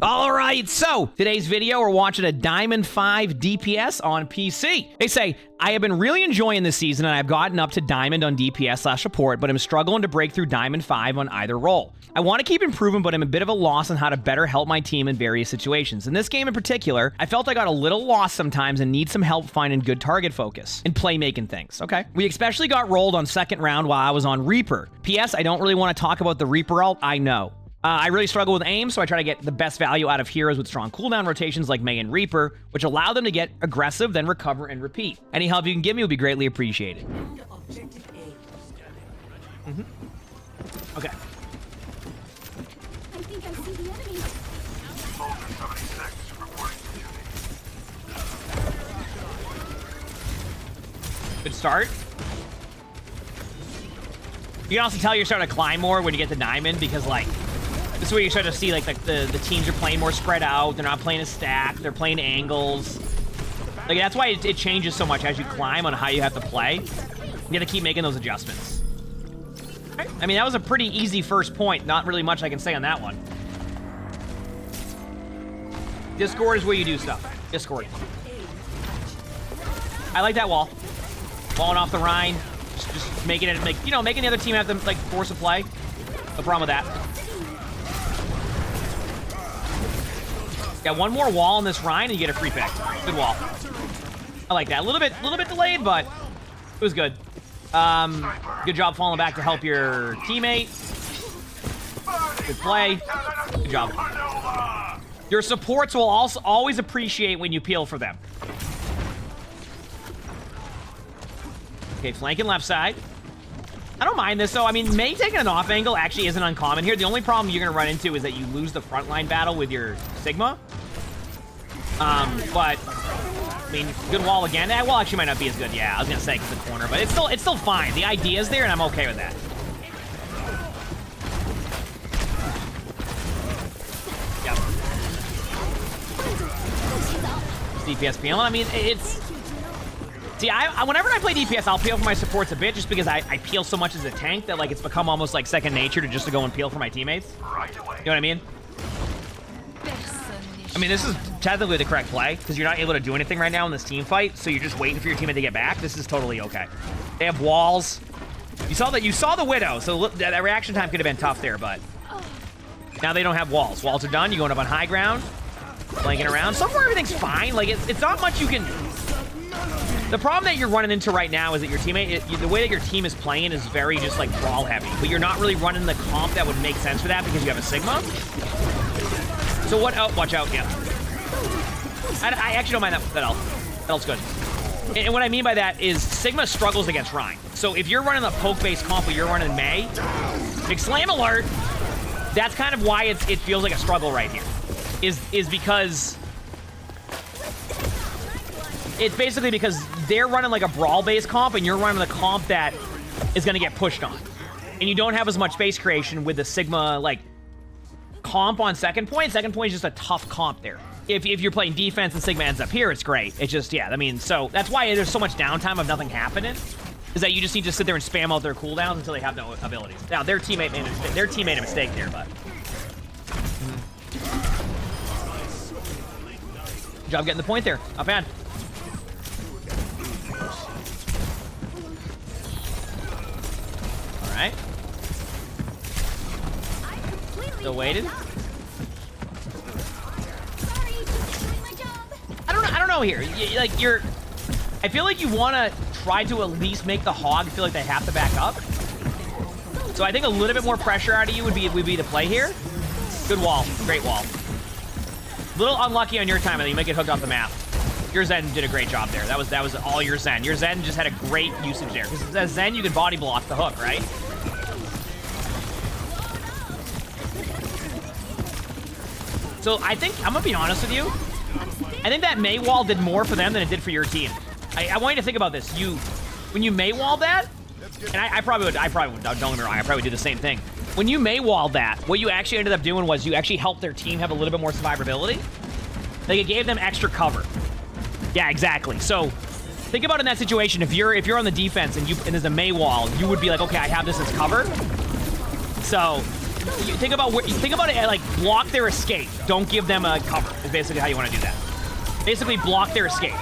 All right, so today's video, we're watching a Diamond 5 DPS on PC. They say, I have been really enjoying this season and I've gotten up to Diamond on DPS/support, but I'm struggling to break through Diamond 5 on either role. I want to keep improving, but I'm a bit of a loss on how to better help my team in various situations. In this game in particular, I felt I got a little lost sometimes and need some help finding good target focus and playmaking things, okay? We especially got rolled on second round while I was on Reaper. P.S. I don't really want to talk about the Reaper ult, I know. I really struggle with aim, so I try to get the best value out of heroes with strong cooldown rotations like Mei and Reaper, which allow them to get aggressive, then recover and repeat. Any help you can give me would be greatly appreciated. Okay. I think I see the enemy. Good start. You can also tell you're starting to climb more when you get to Diamond because, like, this is where you start to see, like, the teams are playing more spread out. They're not playing a stack. They're playing angles. Like, that's why it changes so much as you climb on how you have to play. You have to keep making those adjustments. Okay. I mean, that was a pretty easy first point. Not really much I can say on that one. Discord is where you do stuff. Discord. I like that wall. Walling off the Rhine. Just making it, making the other team have to, like, force a play. No problem with that. Got one more wall on this Rhine and you get a free pick. Good wall. I like that. A little bit delayed, but it was good. Good job falling back to help your teammate. Good play. Good job. Your supports will also always appreciate when you peel for them. Okay, flanking left side. I don't mind this, though. I mean, Mei taking an off angle actually isn't uncommon here. The only problem you're going to run into is that you lose the frontline battle with your Sigma. But, I mean, good wall again. That wall actually might not be as good. Yeah, I was going to say, because the corner. But it's still fine. The idea is there, and I'm okay with that. Yep. DPS peeling. I mean, it's... See, whenever I play DPS, I'll peel for my supports a bit just because I peel so much as a tank that, like, it's become almost like second nature to go and peel for my teammates. You know what I mean? I mean, this is technically the correct play because you're not able to do anything right now in this team fight, so you're just waiting for your teammate to get back. This is totally okay. They have walls. You saw the Widow, so that reaction time could have been tough there, but now they don't have walls. Walls are done. You're going up on high ground, flanking around. So far, everything's fine. Like, it's not much you can... The problem that you're running into right now is that your teammate, the way that your team is playing is very just like brawl heavy, but you're not really running the comp that would make sense for that because you have a Sigma. So what? Oh, watch out! Yeah, I actually don't mind that ult. That ult's good. And what I mean by that is Sigma struggles against Rhine. So if you're running the poke-based comp, but you're running Mei, big slam alert. That's kind of why it feels like a struggle right here. Is because. It's basically because they're running like a brawl-based comp and you're running the comp that is going to get pushed on. And you don't have as much space creation with the Sigma, like, comp on second point. Second point is just a tough comp there. If you're playing defense and Sigma ends up here, it's great. It's just, yeah, I mean, so that's why there's so much downtime of nothing happening, is that you just need to sit there and spam out their cooldowns until they have no abilities. Now, their teammate made a mistake there, but... Good job getting the point there. Not bad. Alright. Still waiting. I don't know here. I feel like you want to try to at least make the Hog feel like they have to back up. So I think a little bit more pressure out of you would be the play here. Good wall. Great wall. A little unlucky on your time, and you might get hooked off the map. Your Zen did a great job there. That was all your Zen. Your Zen just had a great usage there. Because as Zen, you can body block the hook, right? So I think, I'm gonna be honest with you, I think that Mei wall did more for them than it did for your team. I want you to think about this. When you Mei walled that, and I probably would, don't get me wrong, I probably would do the same thing. When you Mei walled that, what you actually ended up doing was you actually helped their team have a little bit more survivability. Like, it gave them extra cover. Yeah, exactly. So think about in that situation, if you're on the defense and there's a Mei wall, you would be like, okay, I have this as cover. So You think about it like block their escape. Don't give them a cover. Is basically how you want to do that. Basically block their escape.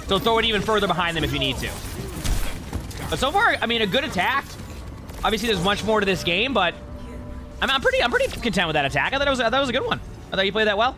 So throw it even further behind them if you need to. But so far, I mean, a good attack. Obviously, there's much more to this game, but I'm pretty content with that attack. I thought it was a good one. I thought you played that well.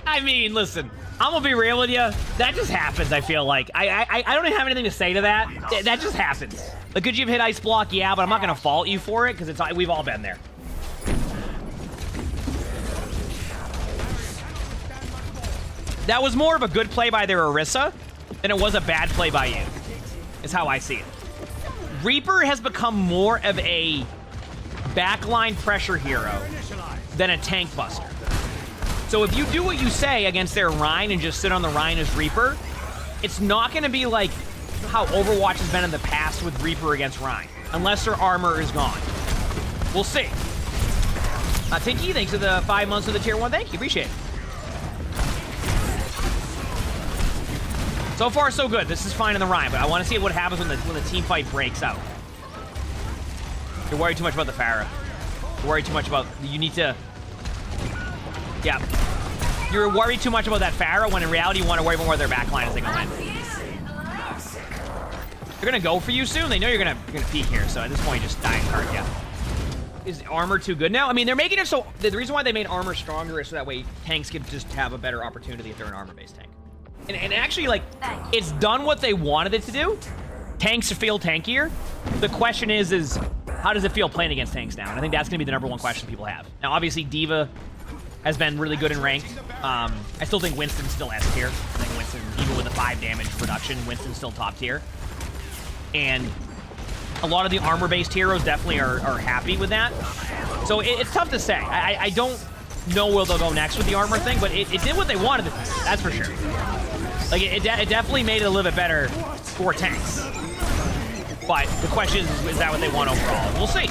I mean, listen, I'm gonna be real with you. That just happens, I feel like. I don't even have anything to say to that. That just happens. Like, could you have hit ice block? Yeah, but I'm not gonna fault you for it, because we've all been there. That was more of a good play by their Orisa than it was a bad play by you, is how I see it. Reaper has become more of a backline pressure hero than a tank buster. So if you do what you say against their Rhine and just sit on the Rhine as Reaper, it's not going to be like how Overwatch has been in the past with Reaper against Rhine, unless their armor is gone. We'll see. Tinky, thanks for the 5 months of the tier 1. Thank you, appreciate it. So far, so good. This is fine in the Rhine, but I want to see what happens when the team fight breaks out. You're worried too much about the Pharah. You're worried too much about... You need to... Yeah. You're worried too much about that Pharah when in reality you want to worry more their backline as they go in. They're gonna go for you soon. They know you're gonna peek here, so at this point you just die in card, yeah. Is armor too good now? I mean, they're making it so... The reason why they made armor stronger is so that way tanks can just have a better opportunity if they're an armor-based tank. And actually, like, it's done what they wanted it to do. Tanks feel tankier. The question is how does it feel playing against tanks now? And I think that's gonna be the #1 question people have. Now, obviously, D.Va has been really good in ranked. I still think Winston's still S tier. I think Winston, even with the 5 damage reduction, Winston's still top tier. And a lot of the armor-based heroes definitely are happy with that. So it's tough to say. I don't know where they'll go next with the armor thing, but it did what they wanted it to do, that's for sure. Like, it definitely made it a little bit better for tanks. But the question is that what they want overall? We'll see.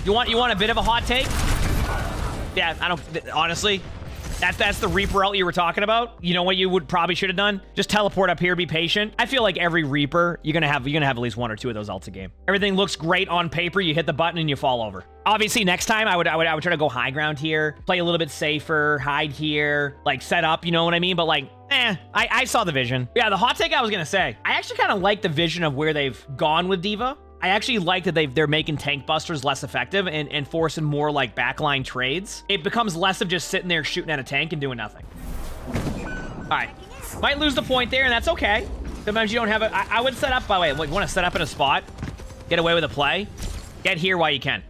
You want a bit of a hot take? Yeah, I don't... Honestly, that's the Reaper ult you were talking about. You know what you probably should have done? Just teleport up here, be patient. I feel like every Reaper, you're gonna have at least 1 or 2 of those ults a game. Everything looks great on paper. You hit the button and you fall over. Obviously, next time I would try to go high ground here, play a little bit safer, hide here, like set up. You know what I mean? But like, I saw the vision. Yeah, the hot take I was gonna say. I actually kind of like the vision of where they've gone with D.Va. I actually like that they're making tank busters less effective and forcing more like backline trades. It becomes less of just sitting there shooting at a tank and doing nothing. All right, might lose the point there, and that's okay. Sometimes you don't have I would set up, by the way, like, want to set up in a spot, get away with a play, get here while you can.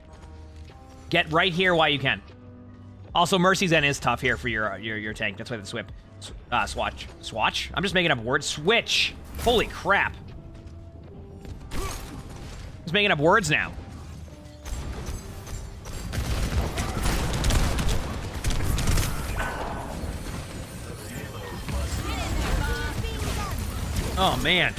Get right here while you can. Also, Mercy's Zen is tough here for your tank. That's why the swatch. I'm just making up words. Switch. Holy crap. He's making up words now. Oh, man.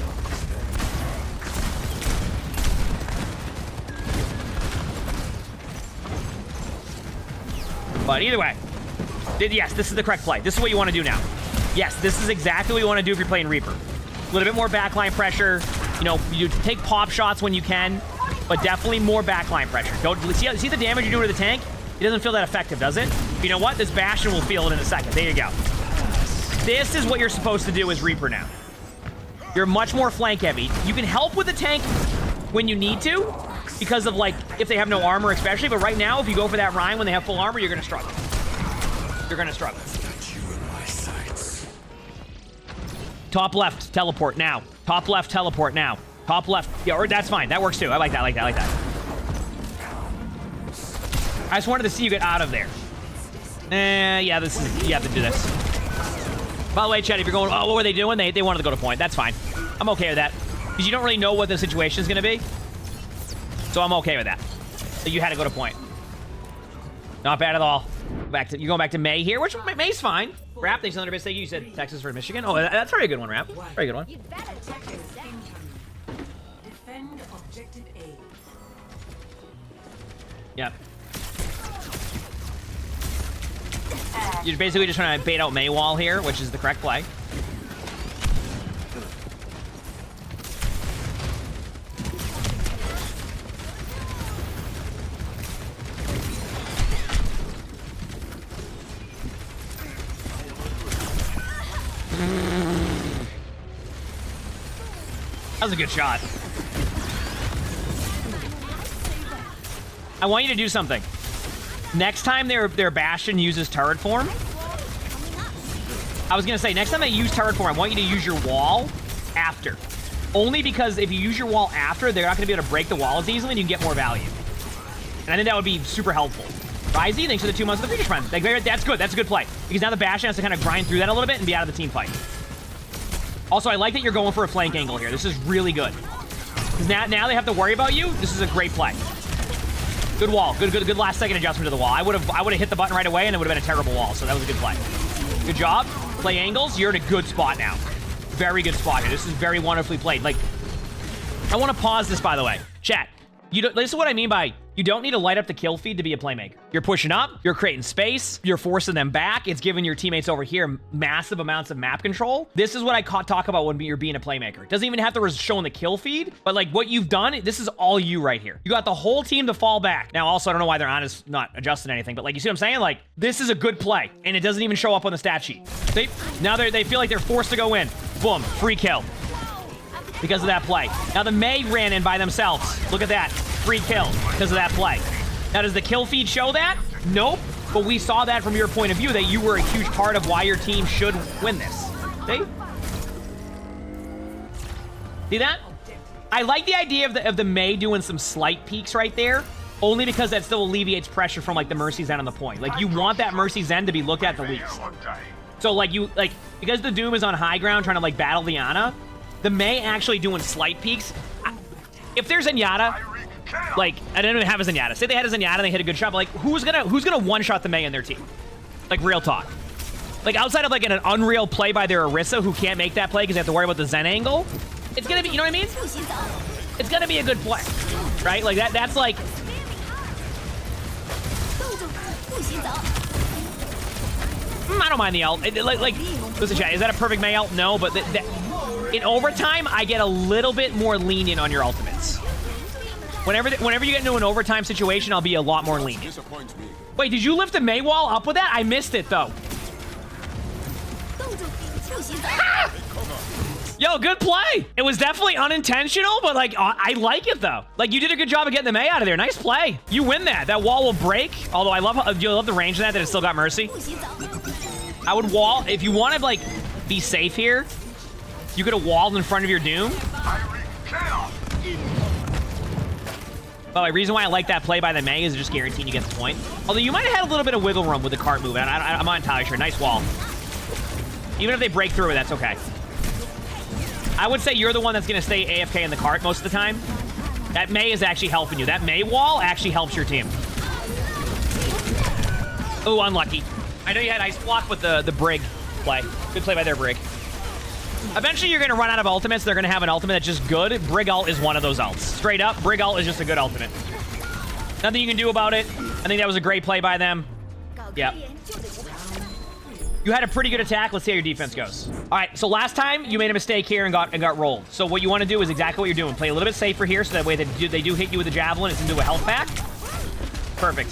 But either way, yes, this is the correct play. This is what you want to do now. Yes, this is exactly what you want to do if you're playing Reaper. A little bit more backline pressure. You know, you take pop shots when you can, but definitely more backline pressure. Don't see the damage you're doing to the tank? It doesn't feel that effective, does it? You know what? This Bastion will feel it in a second. There you go. This is what you're supposed to do as Reaper now. You're much more flank heavy. You can help with the tank when you need to, because of, like, if they have no armor especially, but right now, if you go for that Rhine when they have full armor, you're gonna struggle. You're gonna struggle. Top left, teleport now. Top left, teleport now. Top left. Yeah, or that's fine. That works too. I like that, I like that, I like that. I just wanted to see you get out of there. Yeah, you have to do this. By the way, Chad, if you're going, oh, what were they doing? They wanted to go to point. That's fine. I'm okay with that. Because you don't really know what the situation is going to be. So I'm okay with that. So you had to go to point. Not bad at all. You're going back to May here, which May's fine. Rap, thanks for another bit. You said Texas for Michigan. Oh, that's a very good one, Rap. Very good one. Yep. You're basically just trying to bait out Mei wall here, which is the correct play. That was a good shot. I want you to do something. Next time their Bastion uses turret form, I was gonna say, next time they use turret form, I want you to use your wall after. Only because if you use your wall after, they're not gonna be able to break the wall as easily and you can get more value. And I think that would be super helpful. Risey, thanks for the 2 months of the Future Prime. That's good, that's a good play. Because now the Bastion has to kind of grind through that a little bit and be out of the team fight. Also, I like that you're going for a flank angle here. This is really good. Because now they have to worry about you. This is a great play. Good wall. Good last second adjustment to the wall. I would have hit the button right away and it would have been a terrible wall. So that was a good play. Good job. Play angles. You're in a good spot now. Very good spot here. This is very wonderfully played. Like, I want to pause this, by the way. Chat. This is what I mean by you don't need to light up the kill feed to be a playmaker. You're pushing up, you're creating space, you're forcing them back. It's giving your teammates over here massive amounts of map control. This is what I talk about when you're being a playmaker. It doesn't even have to show in the kill feed, but like what you've done, this is all you right here. You got the whole team to fall back. Now, also, I don't know why they're not adjusting anything, but like, you see what I'm saying? Like, this is a good play, and it doesn't even show up on the stat sheet. Now they feel like they're forced to go in. Boom, free kill. Because of that play. Now the Mei ran in by themselves. Look at that. Free kill because of that play. Now, does the kill feed show that? Nope. But we saw that from your point of view, that you were a huge part of why your team should win this. See? See that? I like the idea of the Mei doing some slight peeks right there, only because that still alleviates pressure from like the Mercy Zen on the point. Like, you want that Mercy Zen to be looked at the least. So like because the Doom is on high ground trying to like battle the Ana, the Mei actually doing slight peeks. If there's Zenyatta, like, I don't even have a Zenyatta. Say they had a Zenyatta and they hit a good shot, but like, who's gonna one-shot the Mei in their team? Like, real talk. Like, outside of like an unreal play by their Orisa, who can't make that play because they have to worry about the Zen angle, it's gonna be, you know what I mean? It's gonna be a good play, right? Like, that's like... I don't mind the ult. Like, listen, chat, is that a perfect Mei ult? No, but in overtime, I get a little bit more lenient on your ultimates. Whenever you get into an overtime situation, I'll be a lot more lenient. Wait, did you lift the Mei wall up with that? I missed it, though. Ah! Yo, good play. It was definitely unintentional, but like, I like it, though. Like, you did a good job of getting the Mei out of there. Nice play. You win that. That wall will break. Although I love the range of that it still got Mercy. I would wall, if you want to like be safe here, you could have walled in front of your Doom. But the reason why I like that play by the Mei is just guaranteeing you get the point. Although you might have had a little bit of wiggle room with the cart move. I'm not entirely sure. Nice wall. Even if they break through it, that's okay. I would say you're the one that's going to stay AFK in the cart most of the time. That Mei is actually helping you. That Mei wall actually helps your team. Oh, unlucky. I know you had Ice Block with the Brig play. Good play by their Brig. Eventually, you're going to run out of ultimates. They're going to have an ultimate that's just good. Brig ult is one of those ults. Straight up, Brig ult is just a good ultimate. Nothing you can do about it. I think that was a great play by them. Yep. You had a pretty good attack. Let's see how your defense goes. All right, so last time, you made a mistake here and got rolled. So what you want to do is exactly what you're doing. Play a little bit safer here, so that way they do hit you with a Javelin. It's into a health pack. Perfect.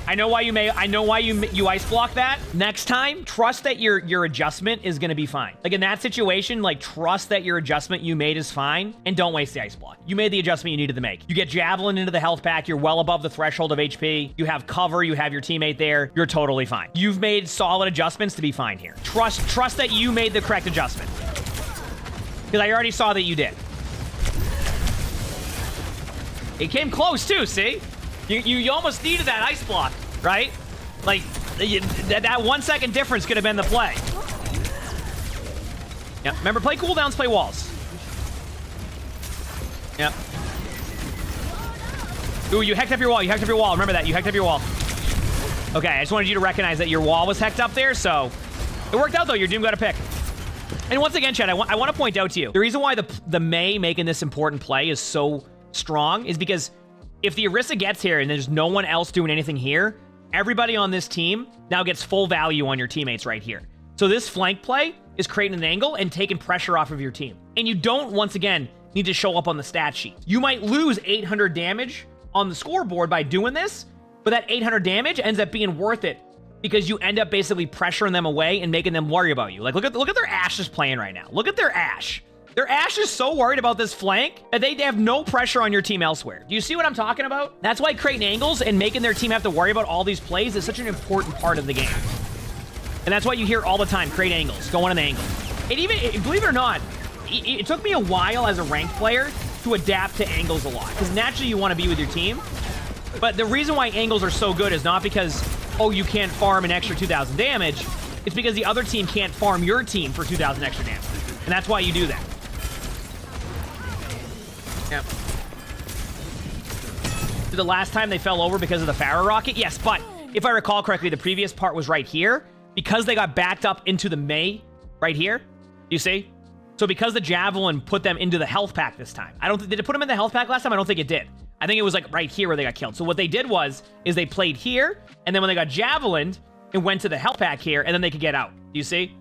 I know why you ice block that. Next time, trust that your adjustment is going to be fine. Like in that situation, like trust that your adjustment you made is fine and don't waste the ice block. You made the adjustment you needed to make. You get Javelin into the health pack. You're well above the threshold of HP. You have cover. You have your teammate there. You're totally fine. You've made solid adjustments to be fine here. Trust that you made the correct adjustment. Because I already saw that you did. It came close too, see? You almost needed that ice block, right? Like, that 1 second difference could have been the play. Yeah, remember, play cooldowns, play walls. Yep. Ooh, you hecked up your wall, Remember that, you hecked up your wall. Okay, I just wanted you to recognize that your wall was hecked up there, so... It worked out, though. Your Doom got a pick. And once again, Chad, I want to point out to you, the reason why the Mei making this important play is so strong is because if the Orisa gets here and there's no one else doing anything here, everybody on this team now gets full value on your teammates right here. So this flank play is creating an angle and taking pressure off of your team. And you don't, once again, need to show up on the stat sheet. You might lose 800 damage on the scoreboard by doing this, but that 800 damage ends up being worth it because you end up basically pressuring them away and making them worry about you. Like, look at their Ashe just playing right now. Look at their Ashe. Their Ashe is so worried about this flank that they have no pressure on your team elsewhere. Do you see what I'm talking about? That's why creating angles and making their team have to worry about all these plays is such an important part of the game. And that's why you hear all the time, create angles, go on an angle. And even, believe it or not, it took me a while as a ranked player to adapt to angles a lot. Because naturally you want to be with your team. But the reason why angles are so good is not because, oh, you can't farm an extra 2,000 damage. It's because the other team can't farm your team for 2,000 extra damage. And that's why you do that. Yep. The last time they fell over because of the Pharaoh rocket? Yes, but if I recall correctly, the previous part was right here. Because they got backed up into the May right here. You see? So because the Javelin put them into the health pack this time. Did it put them in the health pack last time? I don't think it did. I think it was like right here where they got killed. So what they did is they played here, and then when they got javelined, it went to the health pack here, and then they could get out. Do you see? Do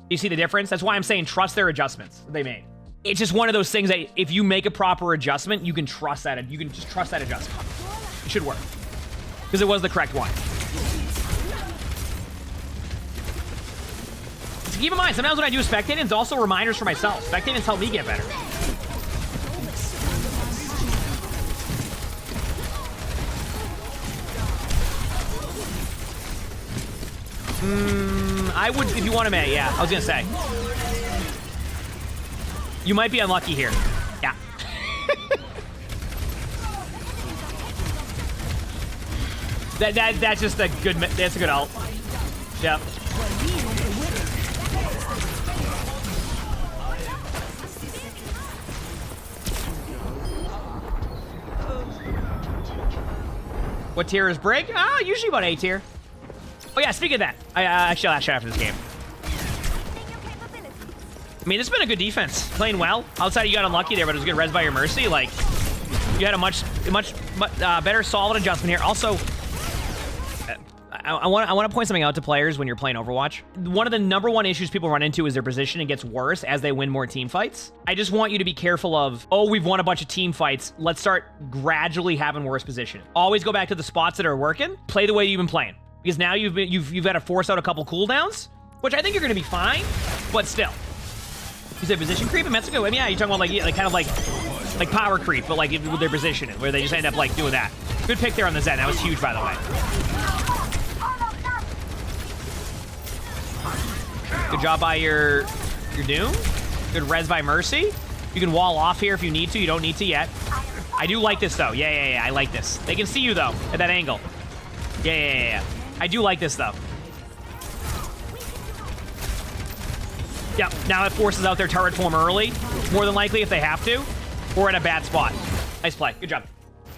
you see the difference? That's why I'm saying trust their adjustments that they made. It's just one of those things that if you make a proper adjustment, you can trust that. You can just trust that adjustment. It should work. Because it was the correct one. So keep in mind, sometimes when I do spectating, it's also reminders for myself. Spectating's help me get better. I would, if you want to May, yeah. I was going to say. You might be unlucky here. Yeah. That's just a good, that's a good ult. Yep. What tier is Brig? Usually about A tier. Oh yeah, speaking of that, actually I'll shout after this game. I mean, it's been a good defense. Playing well. Outside you got unlucky there, but it was good res by your Mercy. Like, you had a much better solid adjustment here. Also, I want to point something out to players when you're playing Overwatch. One of the #1 issues people run into is their position gets worse as they win more team fights. I just want you to be careful of, oh, we've won a bunch of team fights. Let's start gradually having worse position. Always go back to the spots that are working. Play the way you've been playing. Because now you've had to force out a couple cooldowns, which I think you're going to be fine, but still. You said position creep in Mexico? I mean, yeah, you're talking about like kind of like power creep, but like with their positioning, where they just end up like doing that. Good pick there on the Zen. That was huge, by the way. Good job by your Doom. Good res by Mercy. You can wall off here if you need to. You don't need to yet. I do like this though. Yeah. I like this. They can see you though at that angle. Yeah. I do like this though. Yeah, now it forces out their turret form early, more than likely if they have to, or at a bad spot. Nice play. Good job.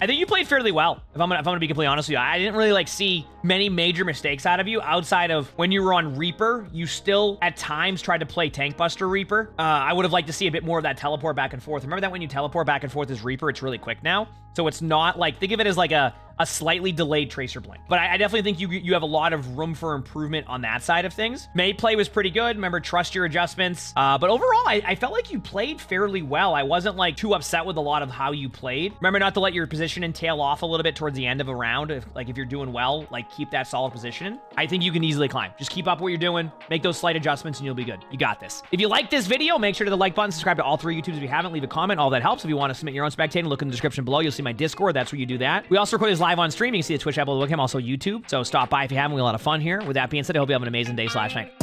I think you played fairly well, if I'm gonna be completely honest with you. I didn't really like see many major mistakes out of you outside of when you were on Reaper. You still at times tried to play Tank Buster Reaper. I would have liked to see a bit more of that teleport back and forth. Remember that when you teleport back and forth as Reaper, it's really quick now. So it's not like, think of it as like a slightly delayed Tracer Blink. But I definitely think you have a lot of room for improvement on that side of things. May play was pretty good. Remember, trust your adjustments. But overall, I felt like you played fairly well. I wasn't like too upset with a lot of how you played. Remember not to let your position tail off a little bit towards the end of a round. If you're doing well, like keep that solid position. I think you can easily climb. Just keep up what you're doing. Make those slight adjustments and you'll be good. You got this. If you like this video, make sure to the like button, subscribe to all 3 YouTubes if you haven't, leave a comment. All that helps. If you want to submit your own spectating, look in the description below. You'll see my Discord. That's where you do that. We also record this live on stream. You can see the Twitch app below him, also YouTube. So stop by if you haven't. We have a lot of fun here. With that being said, I hope you have an amazing day/night.